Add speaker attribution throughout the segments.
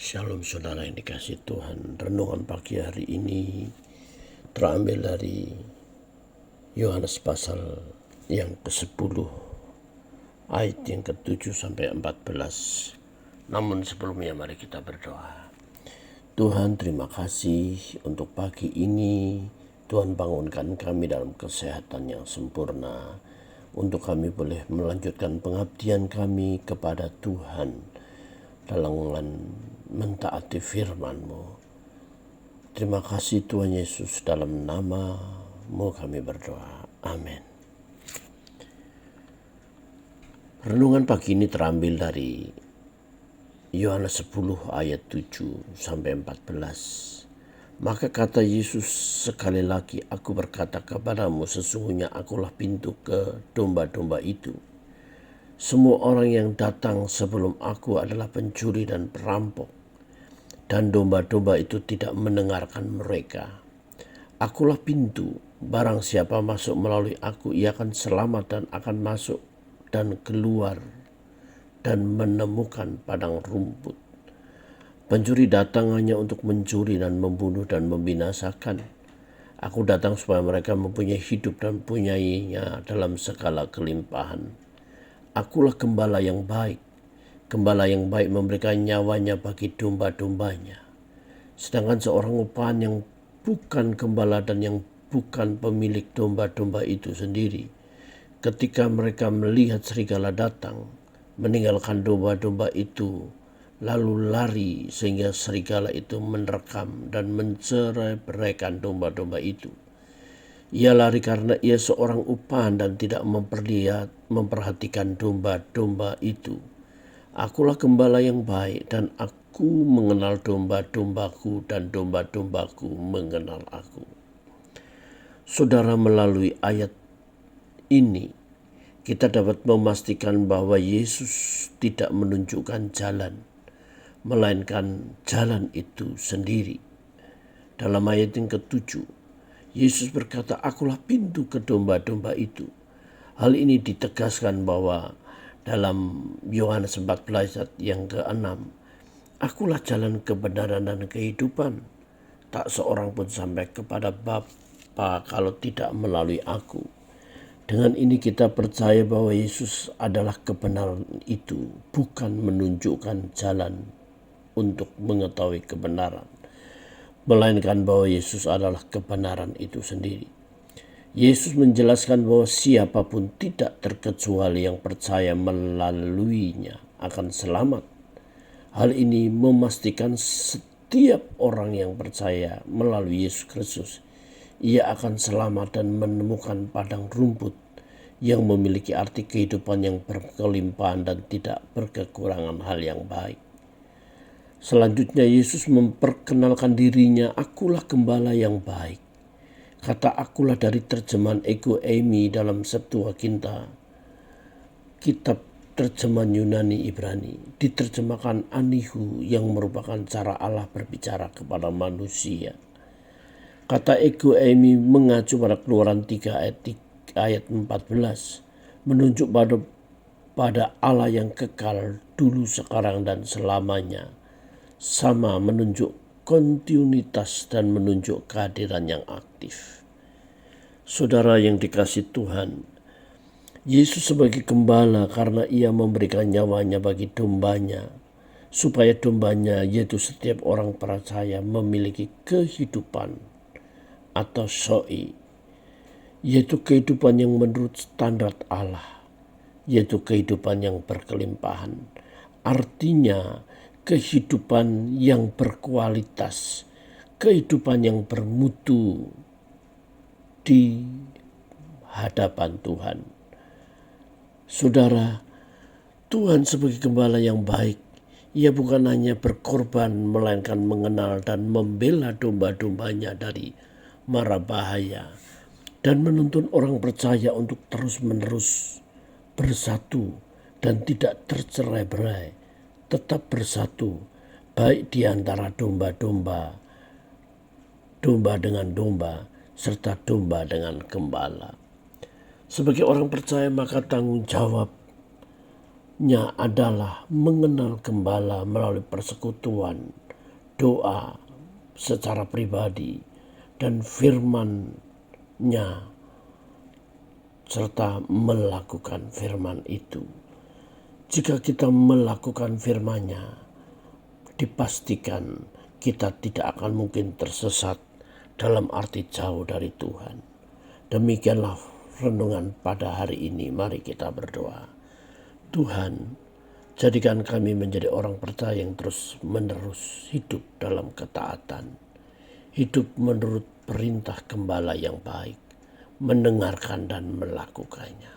Speaker 1: Shalom saudara yang dikasih Tuhan. Renungan pagi hari ini terambil dari Yohanes pasal yang ke-10 ayat yang ke-7 sampai 14. Namun sebelumnya mari kita berdoa. Tuhan, terima kasih untuk pagi ini. Tuhan, bangunkan kami dalam kesehatan yang sempurna untuk kami boleh melanjutkan pengabdian kami kepada Tuhan dalam mentaati firman-Mu. Terima kasih Tuhan Yesus, dalam nama-Mu kami berdoa. Amin. Renungan pagi ini terambil dari Yohanes 10 ayat 7 sampai 14. Maka kata Yesus sekali lagi, aku berkata kepadamu, sesungguhnya akulah pintu ke domba-domba itu. Semua orang yang datang sebelum aku adalah pencuri dan perampok, dan domba-domba itu tidak mendengarkan mereka. Akulah pintu, barang siapa masuk melalui aku, ia akan selamat dan akan masuk dan keluar dan menemukan padang rumput. Pencuri datang hanya untuk mencuri dan membunuh dan membinasakan. Aku datang supaya mereka mempunyai hidup dan punyainya dalam segala kelimpahan. Akulah gembala yang baik. Gembala yang baik memberikan nyawanya bagi domba-dombanya. Sedangkan seorang upahan yang bukan gembala dan yang bukan pemilik domba-domba itu sendiri, ketika mereka melihat serigala datang, meninggalkan domba-domba itu, lalu lari sehingga serigala itu menerkam dan mencerai-beraikan domba-domba itu. Ia lari karena ia seorang upahan dan tidak memperhatikan domba-domba itu. Akulah gembala yang baik dan aku mengenal domba-dombaku dan domba-dombaku mengenal aku. Saudara, melalui ayat ini kita dapat memastikan bahwa Yesus tidak menunjukkan jalan, melainkan jalan itu sendiri. Dalam ayat yang ke-7, Yesus berkata, akulah pintu ke domba-domba itu. Hal ini ditegaskan bahwa dalam Yohanes 14 ayat yang ke-6, akulah jalan kebenaran dan kehidupan. Tak seorang pun sampai kepada Bapa kalau tidak melalui aku. Dengan ini kita percaya bahwa Yesus adalah kebenaran itu, bukan menunjukkan jalan untuk mengetahui kebenaran, melainkan bahwa Yesus adalah kebenaran itu sendiri. Yesus menjelaskan bahwa siapapun tidak terkecuali yang percaya melaluinya akan selamat. Hal ini memastikan setiap orang yang percaya melalui Yesus Kristus, ia akan selamat dan menemukan padang rumput yang memiliki arti kehidupan yang berkelimpahan dan tidak berkekurangan hal yang baik. Selanjutnya Yesus memperkenalkan dirinya, akulah gembala yang baik. Kata akulah dari terjemahan Ego Eimi dalam Septuaginta, kitab terjemahan Yunani Ibrani, diterjemahkan Anihu yang merupakan cara Allah berbicara kepada manusia. Kata Ego Eimi mengacu pada Keluaran 3 ayat 14, menunjuk pada Allah yang kekal dulu, sekarang, dan selamanya. Sama menunjuk kontinuitas dan menunjuk kehadiran yang aktif. Saudara yang dikasih Tuhan, Yesus sebagai gembala karena ia memberikan nyawanya bagi dombanya, supaya dombanya, yaitu setiap orang percaya, memiliki kehidupan atau soi, yaitu kehidupan yang menurut standar Allah, yaitu kehidupan yang berkelimpahan. Artinya kehidupan yang berkualitas, kehidupan yang bermutu di hadapan Tuhan. Saudara, Tuhan sebagai gembala yang baik, ia bukan hanya berkorban, melainkan mengenal dan membela domba-dombanya dari mara bahaya, dan menuntun orang percaya untuk terus-menerus bersatu dan tidak tercerai-berai, tetap bersatu, baik di antara domba-domba, domba dengan domba, serta domba dengan gembala. Sebagai orang percaya, maka tanggung jawab adalah mengenal Gembala melalui persekutuan, doa secara pribadi, dan firman-Nya serta melakukan firman itu. Jika kita melakukan firman-Nya, dipastikan kita tidak akan mungkin tersesat dalam arti jauh dari Tuhan. Demikianlah renungan pada hari ini. Mari kita berdoa. Tuhan, jadikan kami menjadi orang percaya yang terus-menerus hidup dalam ketaatan, hidup menurut perintah Gembala yang baik, mendengarkan dan melakukannya.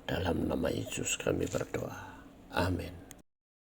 Speaker 1: Dalam nama Yesus kami berdoa. Amin.